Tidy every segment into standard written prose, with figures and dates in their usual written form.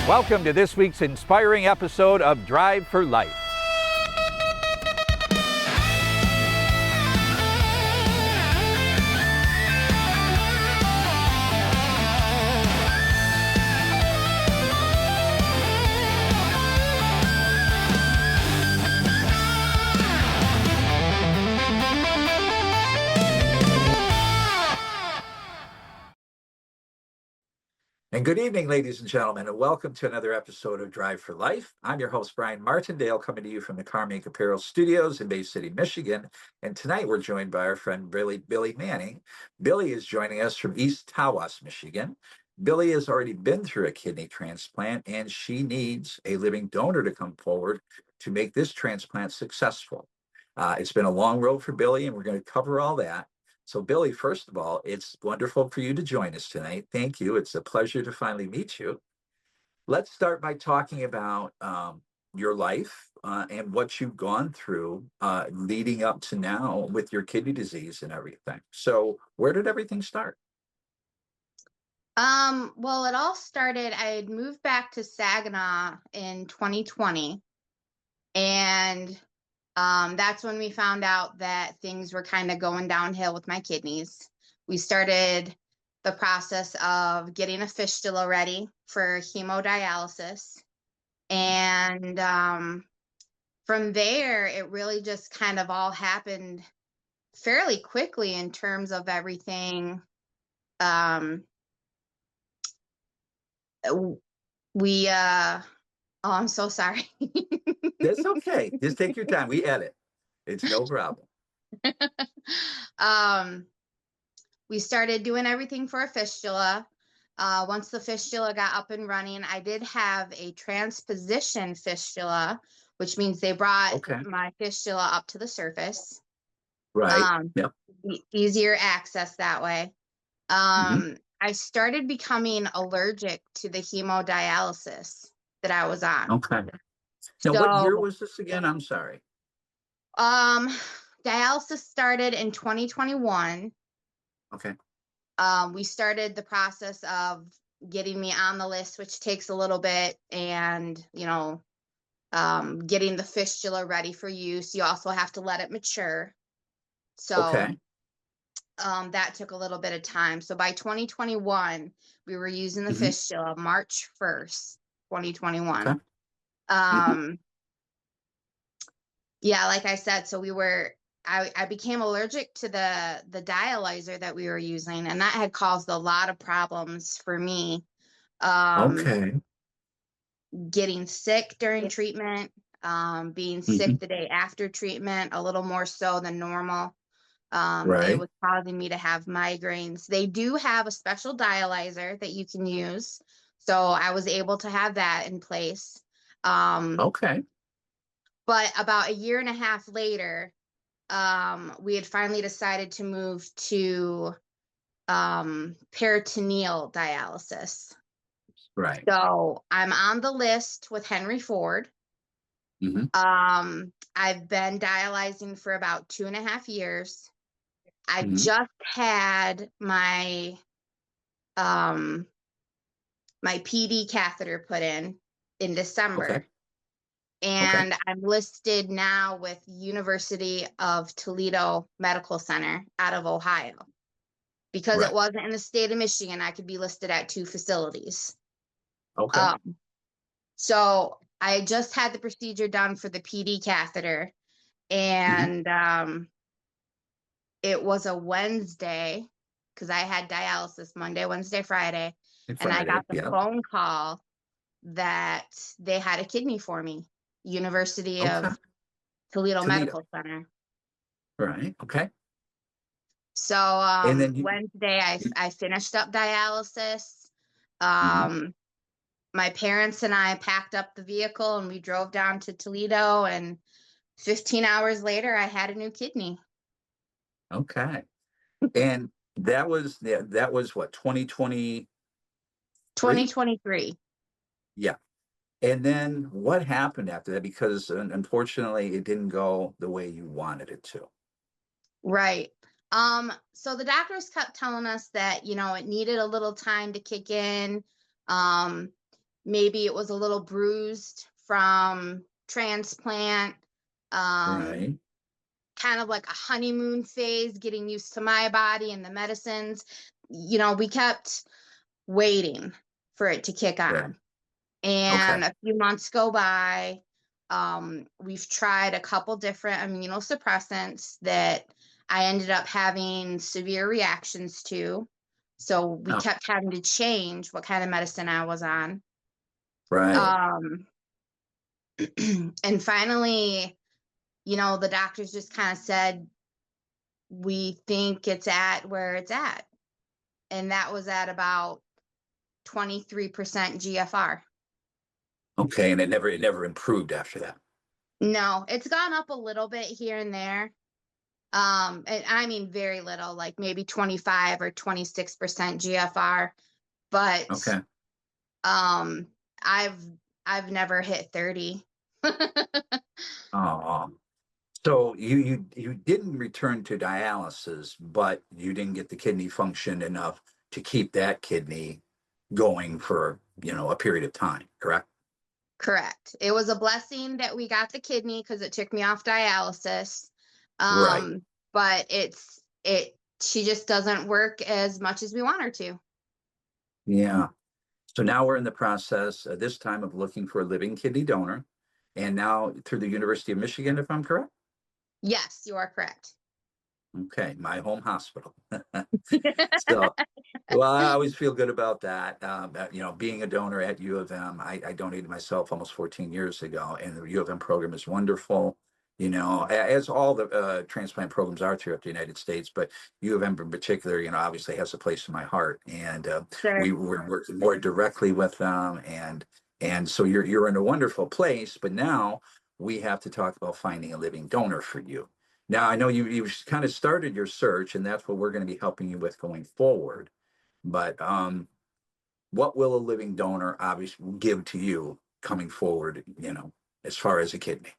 Welcome to this week's inspiring episode of Drive for Life. And good evening, ladies and gentlemen, and welcome to another episode of Drive for Life. I'm your host, Brian Martindale, coming to you from the Carmake Apparel Studios in Bay City, Michigan. And tonight we're joined by our friend Billie Manning. Billie is joining us from East Tawas, Michigan. Billie has already been through a kidney transplant, and she needs a living donor to come forward to make this transplant successful. It's been a long road for Billie, and we're going to cover all that. So, Billie, first of all, it's wonderful for you to join us tonight. Thank you. It's a pleasure to finally meet you. Let's start by talking about your life and what you've gone through leading up to now with your kidney disease and everything. So, where did everything start? Well, it all started, I had moved back to Saginaw in 2020, and that's when we found out that things were kind of going downhill with my kidneys. We started the process of getting a fistula ready for hemodialysis. And from there, it really just kind of all happened fairly quickly in terms of everything. Oh, I'm so sorry. That's okay. Just take your time. We edit. It's no problem. We started doing everything for a fistula. Once the fistula got up and running, I did have a transposition fistula, which means they brought my fistula up to the surface. Right. Yep. Easier access that way. I started becoming allergic to the hemodialysis that I was on. Okay. Now, what year was this again? I'm sorry. Dialysis started in 2021. Okay. We started the process of getting me on the list, which takes a little bit, and, getting the fistula ready for use. You also have to let it mature. So that took a little bit of time. So by 2021, we were using the fistula March 1st, 2021. Okay. Yeah, like I said, so I became allergic to the dialyzer that we were using, and that had caused a lot of problems for me. Getting sick during treatment, being sick the day after treatment, a little more so than normal. It was causing me to have migraines. They do have a special dialyzer that you can use, so I was able to have that in place. But about a year and a half later, we had finally decided to move to peritoneal dialysis. Right. So I'm on the list with Henry Ford. I've been dialyzing for about 2.5 years. I just had my my PD catheter put in December. And I'm listed now with University of Toledo Medical Center out of Ohio. Because it wasn't in the state of Michigan, I could be listed at 2 facilities. So I just had the procedure done for the PD catheter, and it was a Wednesday, because I had dialysis Monday, Wednesday, Friday, and I got the phone call that they had a kidney for me. University of Toledo Medical Center. Right. Okay. So Wednesday, I finished up dialysis. My parents and I packed up the vehicle and we drove down to Toledo, and 15 hours later, I had a new kidney. Okay. And that was what, 2020? 2023. Yeah. And then what happened after that? Because unfortunately, it didn't go the way you wanted it to. Right. So the doctors kept telling us that, it needed a little time to kick in. maybe it was a little bruised from transplant. Um, Right. Kind of like a honeymoon phase, getting used to my body and the medicines. We kept waiting for it to kick Right. on. And Okay. a few months go by. We've tried a couple different immunosuppressants that I ended up having severe reactions to. So we Oh, kept having to change what kind of medicine I was on. right. Um, and finally, the doctors just kind of said, we think it's at where it's at. And that was at about 23% GFR. Okay. And it never improved after that. No, it's gone up a little bit here and there. And I mean very little, like maybe 25 or 26% GFR, but Okay. um I've I've never hit 30. Oh, so you didn't return to dialysis, but you didn't get the kidney function enough to keep that kidney going for, a period of time, correct? Correct. It was a blessing that we got the kidney because it took me off dialysis. Right. Um, but she just doesn't work as much as we want her to. Yeah. So now we're in the process this time of looking for a living kidney donor, and now through the University of Michigan, if I'm correct. Yes, you are correct. Okay, my home hospital. So, well, I always feel good about that. Being a donor at U of M, I donated myself almost 14 years ago, and the U of M program is wonderful. As all the transplant programs are throughout the United States, but U of M in particular, obviously has a place in my heart, and Sure. we're working more directly with them, and so you're in a wonderful place. But now we have to talk about finding a living donor for you. Now, I know you kind of started your search, and that's what we're going to be helping you with going forward. But what will a living donor obviously give to you coming forward, as far as a kidney?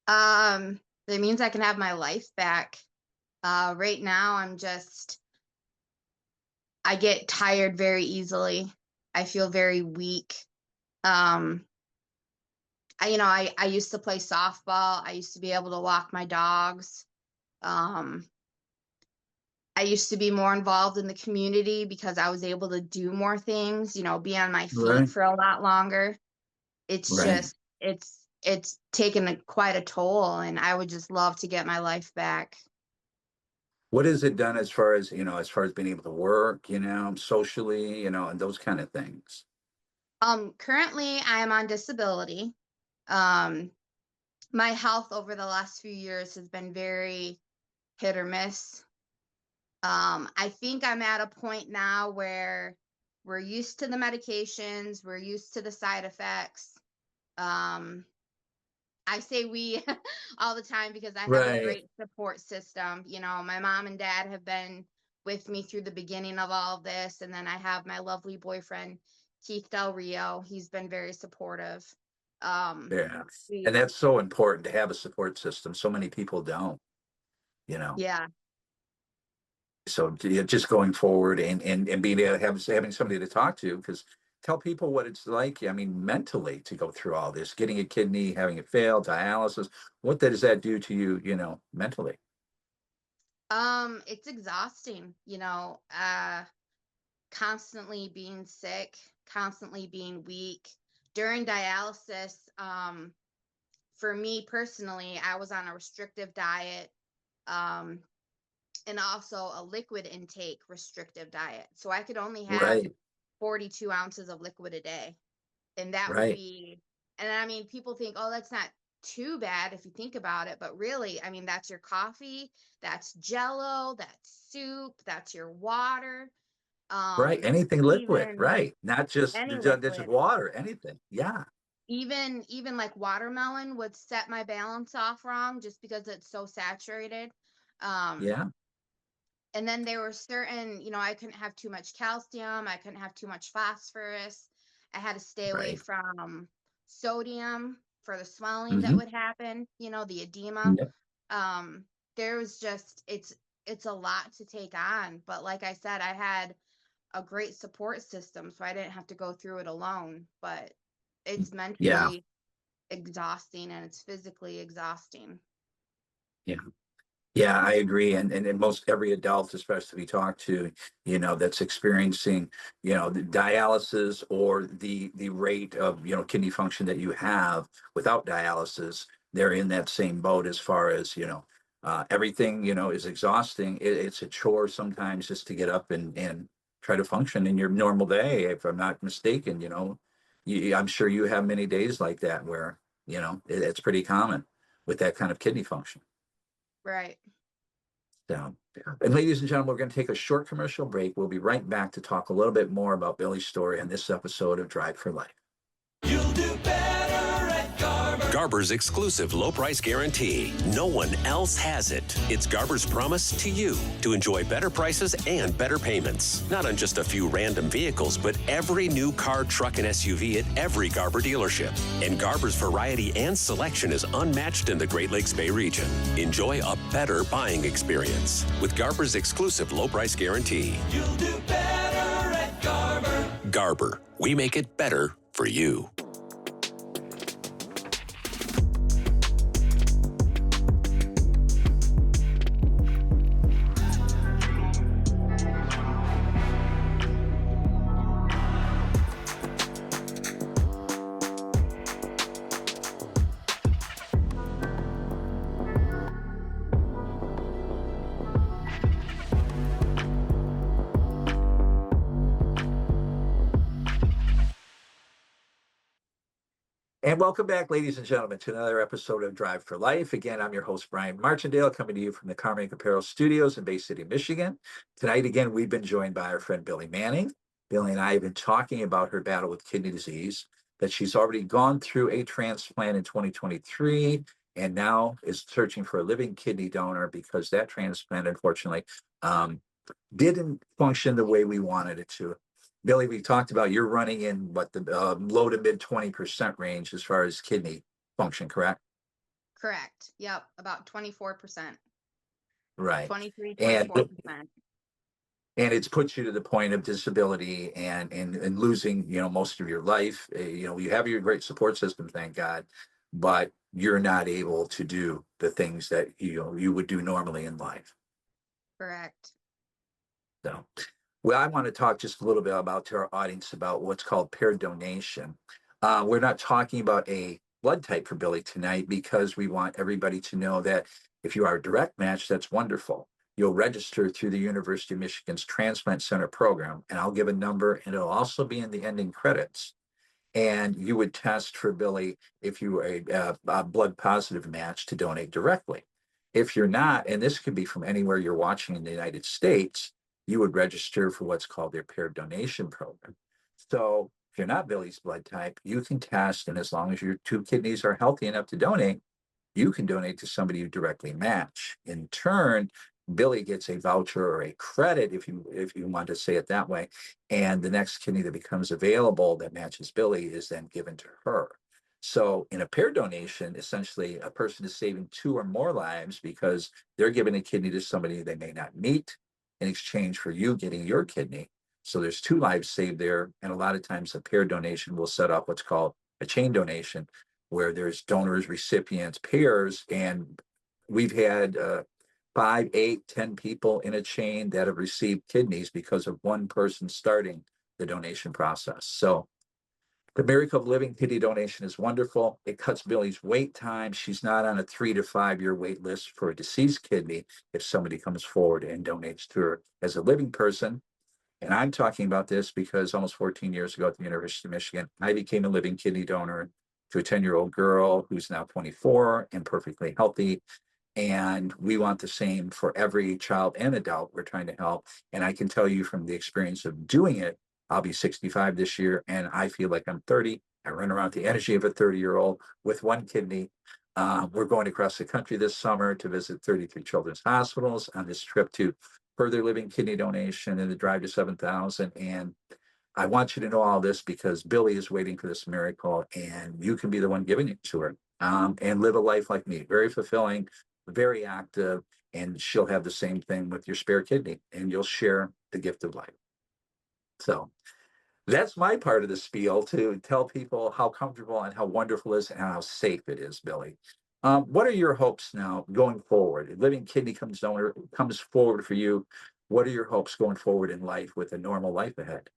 Um, it means I can have my life back. Right now I get tired very easily. I feel very weak. Um, I used to play softball. I used to be able to walk my dogs. Um, I used to be more involved in the community because I was able to do more things, be on my feet Right, for a lot longer. It's right. just, it's taken quite a toll, and I would just love to get my life back. What has it done as far as being able to work, socially, and those kind of things? Currently I am on disability. Um, my health over the last few years has been very hit or miss. I think I'm at a point now where we're used to the medications, we're used to the side effects. Um, I say we all the time because I have a Right. great support system. My mom and dad have been with me through the beginning of all of this. And then I have my lovely boyfriend, Keith Del Rio. He's been very supportive. Um, Yeah. And we, that's so important to have a support system. So many people don't, you know. yeah, So yeah, just going forward and being able to having somebody to talk to, because tell people what it's like. I mean, mentally to go through all this, getting a kidney, having it fail, dialysis. What does that do to you, mentally? it's exhausting, constantly being sick, constantly being weak. During dialysis, for me personally, I was on a restrictive diet. Um, and also a liquid intake restrictive diet. So I could only have Right, 42 ounces of liquid a day. And that would right, be, and I mean, people think, oh, that's not too bad if you think about it. But really, I mean, that's your coffee, that's jello, that's soup, that's your water. right. Anything liquid, Even right? Not just any just liquid, water, anything. Yeah, even like watermelon would set my balance off wrong just because it's so saturated. Um, yeah, And then there were certain, I couldn't have too much calcium. I couldn't have too much phosphorus. I had to stay away right. from sodium for the swelling that Hmm. would happen, the edema. Yep. There was just, it's a lot to take on. But like I said, I had a great support system, so I didn't have to go through it alone. But it's Yeah. mentally exhausting and it's physically exhausting. Yeah. Yeah, I agree. And most every adult, especially we talk to, that's experiencing, the dialysis or the rate of, kidney function that you have without dialysis, they're in that same boat as far as, everything, is exhausting. It's a chore sometimes just to get up and try to function in your normal day, if I'm not mistaken, I'm sure you have many days like that where, it's pretty common with that kind of kidney function. Right. Down. And ladies and gentlemen, we're going to take a short commercial break. We'll be right back to talk a little bit more about Billy's story in this episode of Drive for Life. You'll do better at Garber. Garber's exclusive low price guarantee. No one else has it. It's Garber's promise to you to enjoy better prices and better payments. Not on just a few random vehicles, but every new car, truck, and SUV at every Garber dealership. And Garber's variety and selection is unmatched in the Great Lakes Bay region. Enjoy a better buying experience with Garber's exclusive low price guarantee. You'll do better at Garber. Garber, we make it better for you. And welcome back, ladies and gentlemen, to another episode of Drive for Life. Again, I'm your host, Brian Martindale, coming to you from the Carmack Apparel Studios in Bay City, Michigan. Tonight, again, we've been joined by our friend Billie Manning. Billie and I have been talking about her battle with kidney disease, that she's already gone through a transplant in 2023 and now is searching for a living kidney donor because that transplant, unfortunately, didn't function the way we wanted it to. Billie, we talked about you're running in what the low to mid 20% range as far as kidney function, correct? Correct. Yep. About 24%. Right. 23, And 24%. and it's put you to the point of disability and losing, most of your life. You have your great support system, thank God, but you're not able to do the things that you would do normally in life. Correct. So, well, I want to talk just a little bit about to our audience about what's called paired donation. We're not talking about a blood type for Billie tonight because we want everybody to know that if you are a direct match, that's wonderful. You'll register through the University of Michigan's Transplant Center program, and I'll give a number, and it'll also be in the ending credits. And you would test for Billie if you were a blood positive match to donate directly. If you're not, and this could be from anywhere you're watching in the United States, you would register for what's called their paired donation program. So if you're not Billie's blood type, you can test, and as long as your two kidneys are healthy enough to donate, you can donate to somebody you directly match. In turn, Billie gets a voucher or a credit, if you want to say it that way, and the next kidney that becomes available that matches Billie is then given to her. So in a pair donation, essentially a person is saving two or more lives because they're giving a kidney to somebody they may not meet in exchange for you getting your kidney. So there's two lives saved there. And a lot of times a pair donation will set up what's called a chain donation, where there's donors, recipients, pairs, and we've had 5, 8, 10 people in a chain that have received kidneys because of one person starting the donation process. So the miracle of living kidney donation is wonderful. It cuts Billie's wait time. She's not on a 3 to 5 year wait list for a deceased kidney if somebody comes forward and donates to her as a living person. And I'm talking about this because almost 14 years ago at the University of Michigan, I became a living kidney donor to a 10-year-old girl who's now 24 and perfectly healthy. And we want the same for every child and adult we're trying to help. And I can tell you from the experience of doing it, I'll be 65 this year, and I feel like I'm 30. I run around the energy of a 30-year-old with one kidney. We're going across the country this summer to visit 33 children's hospitals on this trip to further living kidney donation and the drive to 7,000. And I want you to know all this because Billie is waiting for this miracle, and you can be the one giving it to her and live a life like me, very fulfilling, very active, and she'll have the same thing with your spare kidney, and you'll share the gift of life. So that's my part of the spiel, to tell people how comfortable and how wonderful it is and how safe it is, Billy. What are your hopes now going forward? Living kidney comes forward for you. What are your hopes going forward in life with a normal life ahead?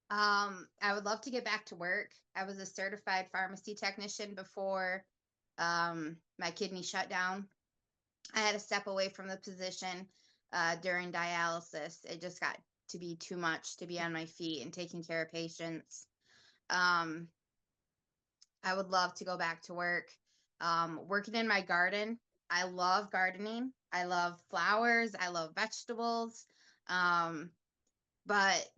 I would love to get back to work. I was a certified pharmacy technician before my kidney shut down. I had to step away from the position during dialysis. It just got to be too much to be on my feet and taking care of patients. Um, I would love to go back to work. Working in my garden. I love gardening. I love flowers. I love vegetables. Um, but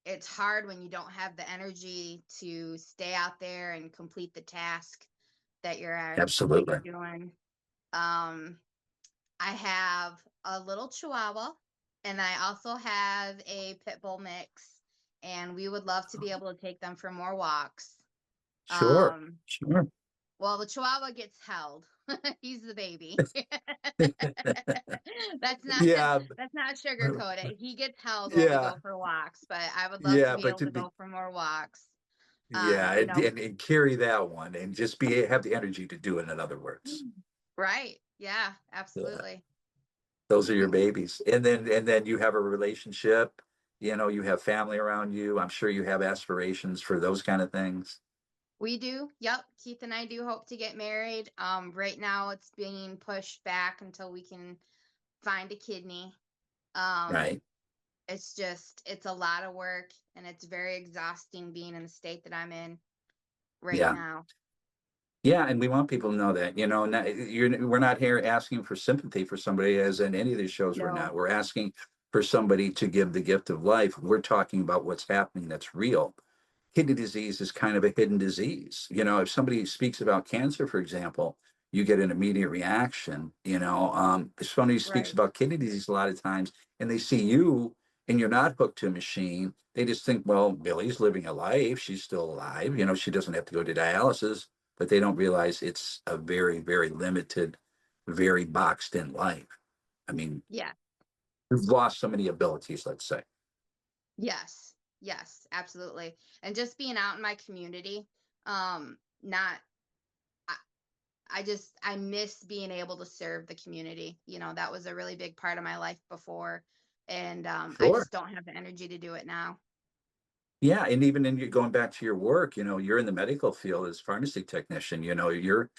it's hard when you don't have the energy to stay out there and complete the task that Absolutely. you're doing. Um, I have a little Chihuahua, and I also have a pit bull mix, and we would love to be able to take them for more walks. Sure. Um, Sure. well, the Chihuahua gets held. He's the baby. That's not Yeah. that's not sugarcoat it. He gets held while we Yeah. go for walks, but I would love to Yeah. be But able to to be, go for more walks. yeah, You know, and carry that one and just have the energy to do it, in other words. right. Yeah, Yeah. absolutely. Those are your babies. And then you have a relationship, you have family around you. I'm sure you have aspirations for those kind of things. We do. Yep. Keith and I do hope to get married. Right now it's being pushed back until we can find a kidney. Um, Right. it's a lot of work and it's very exhausting being in the state that I'm in right Yeah. now. Yeah, and we want people to know that, we're not here asking for sympathy for somebody, as in any of these shows. We're No. not. We're asking for somebody to give the gift of life. We're talking about what's happening that's real. Kidney disease is kind of a hidden disease. If somebody speaks about cancer, for example, you get an immediate reaction. If somebody speaks Right. about kidney disease a lot of times and they see you and you're not hooked to a machine, they just think, well, Billy's living a life. She's still alive. She doesn't have to go to dialysis, but they don't realize it's a very, very limited, very boxed in life. I mean, Yeah. we've lost so many abilities, let's say. Yes. Yes, absolutely. And just being out in my community, not I, I miss being able to serve the community. That was a really big part of my life before. And I Sure. just don't have the energy to do it now. Yeah, and even in going back to your work, you're in the medical field as pharmacy technician. You're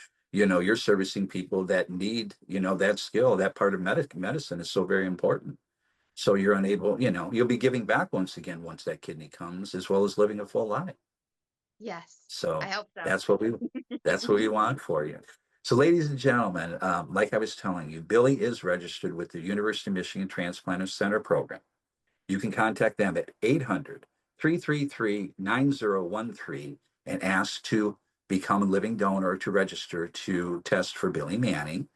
servicing people that need, that skill. That part of medicine is so very important. So you're unable, you'll be giving back once again once that kidney comes, as well as living a full life. Yes. I So hope so. that's what we that's what we want for you. So, ladies and gentlemen, like I was telling you, Billy is registered with the University of Michigan Transplanter Center program. You can contact them at 800-333-9013 and ask to become a living donor or to register to test for Billie Manning.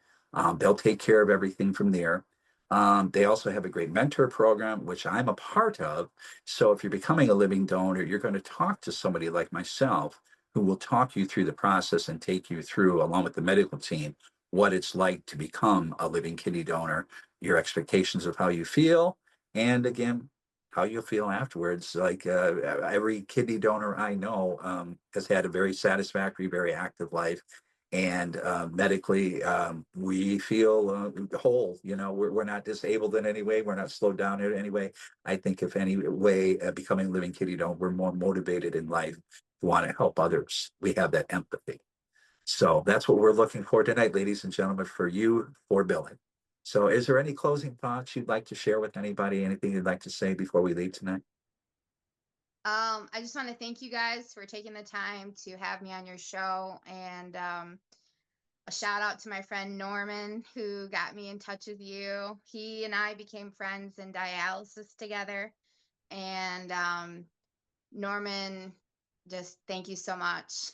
They'll take care of everything from there. They also have a great mentor program, which I'm a part of. So if you're becoming a living donor, you're going to talk to somebody like myself who will talk you through the process and take you through, along with the medical team, what it's like to become a living kidney donor, your expectations of how you feel, and again, how you'll feel afterwards. Like every kidney donor I know has had a very satisfactory, very active life. And medically, we feel whole. We're not disabled in any way. We're not slowed down in any way. I think, if any way, becoming a living kidney donor, we're more motivated in life to want to help others. We have that empathy. So that's what we're looking for tonight, ladies and gentlemen, for you, for Billy. So is there any closing thoughts you'd like to share with anybody? Anything you'd like to say before we leave tonight? I just want to thank you guys for taking the time to have me on your show, and a shout out to my friend Norman, who got me in touch with you. He and I became friends in dialysis together, and Norman, just thank you so much.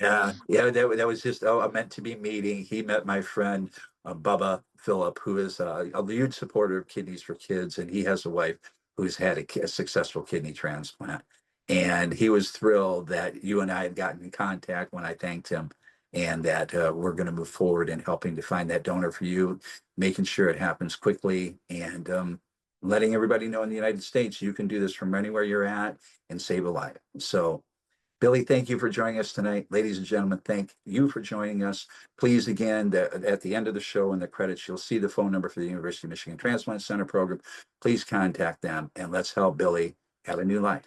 Yeah, that was just a meant to be meeting. He met my friend Bubba Phillip, who is a huge supporter of Kidneys for Kids, and he has a wife who's had a successful kidney transplant. And he was thrilled that you and I had gotten in contact when I thanked him, and that we're going to move forward in helping to find that donor for you, making sure it happens quickly, and letting everybody know in the United States, you can do this from anywhere you're at and save a life. So Billie, thank you for joining us tonight. Ladies and gentlemen, thank you for joining us. Please, again, at the end of the show in the credits, you'll see the phone number for the University of Michigan Transplant Center program. Please contact them and let's help Billie have a new life.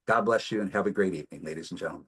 God bless you and have a great evening, ladies and gentlemen.